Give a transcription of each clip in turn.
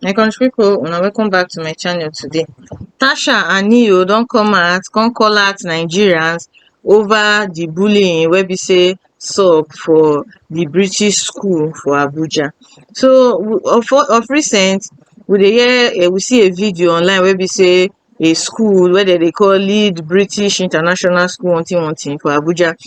My country people, una welcome back to my channel today. Tasha and Neo don come out, come call out Nigerians over the bullying wey be say sup for the British school for Abuja. So of recent, we dey hear we see a video online wey be say a school wey dem dey call Lead British International School one thing for Abuja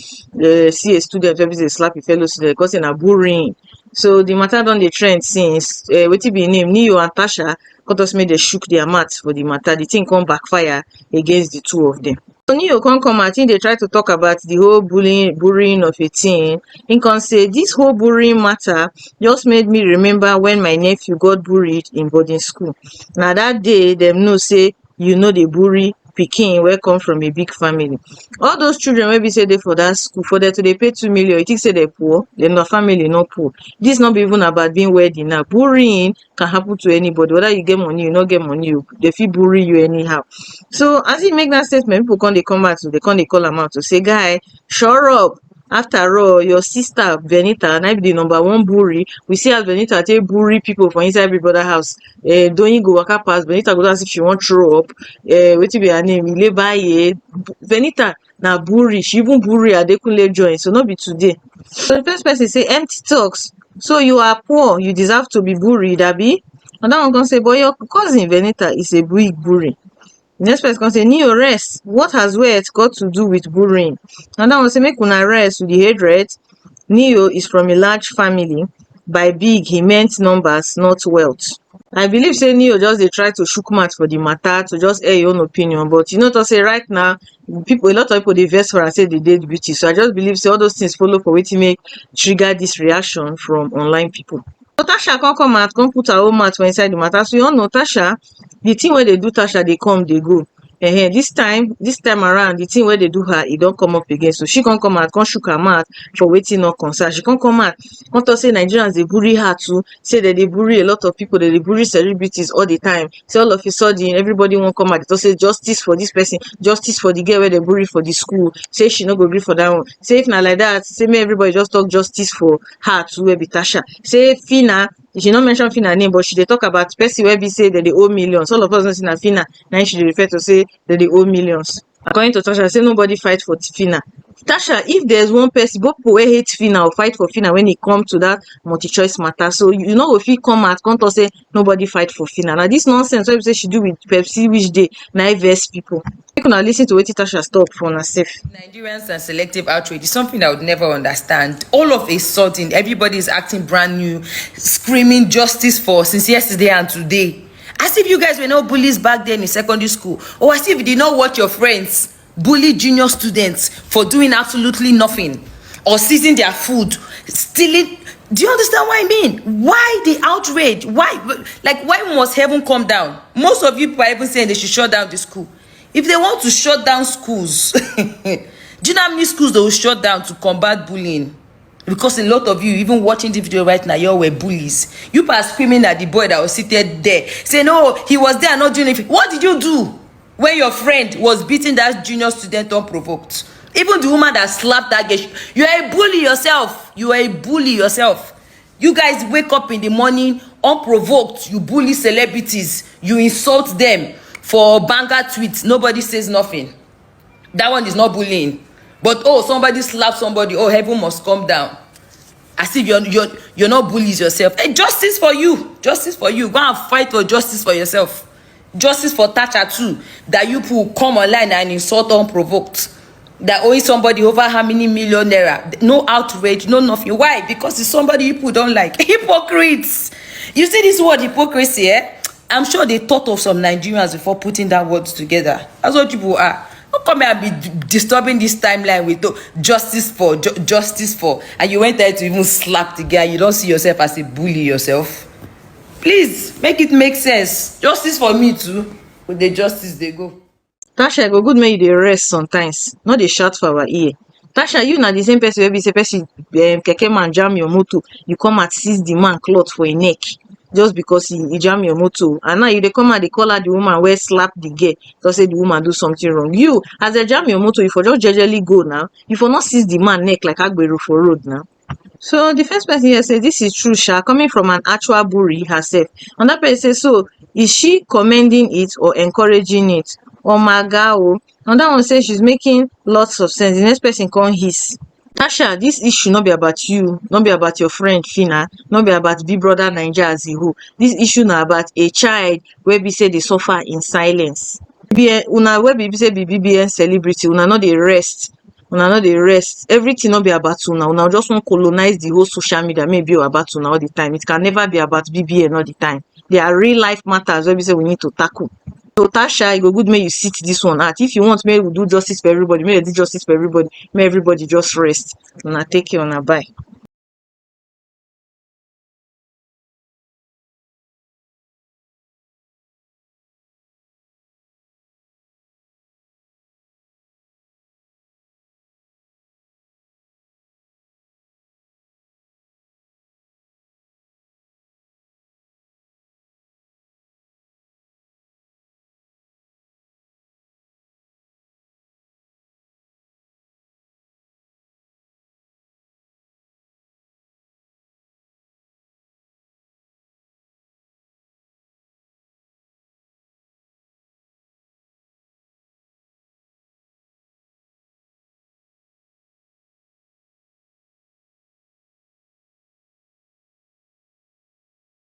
see a student wey be say slap a fellow student because say na bullying. So the matter don dey trend since. Wetin be im name? Neo and Tasha come talk say make dem shook their mouth for the matter. The thing come backfire against the two of them. So Neo come out, im dey try to talk about the whole bullying of a teen. Im come say this whole bullying matter just made me remember when my nephew got bullied in boarding school. Na that day dem know say you no dey bully pikin wey come from a big family. All those children wey be say dey for that school, for them to dey pay 2 million, you think say dem poor? Dem na family no poor. This no be even about being wealthy now. Bullying can happen to anybody, whether you get money, you no get money, dey fit bully you anyhow. So as he make that statement, people come dey come out, they come dey call am out to say, guy, shut up. After all, your sister Benita na be the number one bully. We see as Benita take bully people for inside Big Brother house. Doyin go waka pass, Benita go do as if she wan throw up. Wetin be her name? Ilebaye. Benita na bully. She even bully Adekunle join. So no be today. So the first person say empty talks. So you are poor, you deserve to be bullied, abi? And that one come say, but your cousin Benita is a big bully. The next person come say, Neo, rest. What has wealth got to do with bullying? And that one say, make una rest with the hatred. Neo is from a large family. By big, he meant numbers, not wealth. I believe say Neo just dey try to shook mouth for the matter, to just air your own opinion. But you know to say right now, a lot of people dey vex for am say they dey beauty. So I just believe say all those things follow for wetin make trigger this reaction from online people. So Tasha come out, come put her own mouth for inside the matter. So you all know Tasha, the thing wey dey do Tasha dey come, dey go. This time around, the thing wey dey do her, e don come up again. So she come out, come shook her mouth for wetin no concern. She come out, come talk say Nigerians dey bully her too. Say that they bully a lot of people, they bully celebrities all the time. Say all of a sudden, everybody wan come out to say justice for this person, justice for the girl wey dey bully for the school. Say she no go gree for that one. Say if na like that, say make everybody just talk justice for her too, wey be Tasha. Say Fina, she no mention Fina name, but she dey talk about person wey be say dem dey owe millions. All of us know say na Fina na she dey refer to say dem dey owe millions. According to Tasha, say nobody fight for Fina. Tasha, if there's one person, both people wey hate Fina or fight for Fina when e come to that multi-choice matter, so you no go fit come out come talk say nobody fight for Fina. Now this nonsense wey be say she do with Pepsi which day na vex people. Make una lis ten to wetin Tasha talk for una sef. Nigerians and selective outrage is something I would never understand. All of a sudden, everybody is acting brand new, screaming justice for since yesterday and today. As if you guys were not bullies back then in secondary school, or as if you did not watch your friends bully junior students for doing absolutely nothing, or seizing their food, stealing. Do you understand what I mean? Why the outrage? Why must heaven come down? Most of you are even saying they should shut down the school. If they want to shut down schools, do you know how many schools they will shut down to combat bullying? Because a lot of you, even watching the video right now, you all were bullies. You are screaming at the boy that was seated there, saying, "No, he was there not doing anything." What did you do when your friend was beating that junior student unprovoked? Even the woman that slapped that girl, you are a bully yourself. You are a bully yourself. You guys wake up in the morning unprovoked. You bully celebrities. You insult them for banger tweets. Nobody says nothing. That one is not bullying. But oh, somebody slapped somebody. Oh, heaven must come down. As if you're not bullies yourself. Hey, justice for you. Justice for you. Go and fight for justice for yourself. Justice for Tacha too. That you people come online and insult unprovoked. That owing somebody over how many million naira. No outrage, no nothing. Why? Because it's somebody you people don't like. Hypocrites. You see this word hypocrisy, eh? I'm sure they thought of some Nigerians before putting that words together. That's what people are. Don't come here and be disturbing this timeline with justice for, and you went there to even slap the guy. You don't see yourself as a bully yourself. Please make it make sense. Justice for me too. With the justice they go. Tasha, go good make you dey rest sometimes. No dey shout for our ear. Tasha, you na the same person wey be say person keke man jam your motor, you come and seize the man cloth for him neck just because he jam your motor, and now you dey come and dey call her the woman wey slap the girl because say the woman do something wrong. You, as they jam your motor, you for just jejely go now. You for not seize the man neck like agbero for road now. So the first person here say this is true sha, coming from an actual buri herself. Another person say so is she commending it or encouraging it? Omaga o. Another one say she's making lots of sense. The next person come hiss. Tasha, this issue no be about you, no be about your friend Phyna, no be about Big Brother Naija as a whole. Dis issue na about a child wey be say dey suffer in silence. Una wey be say be BBN celebrity, una no dey rest, una no dey rest. Everything no be about una just wan colonize the whole social media make e be about una all the time. It can never be about BBN all the time. There are real life matters wey be say we need to tackle. So Tasha, e go good make you sit dis one out. If you want make we do justice for everybody, make we do justice for everybody, make everybody just rest. Una take care, una bye.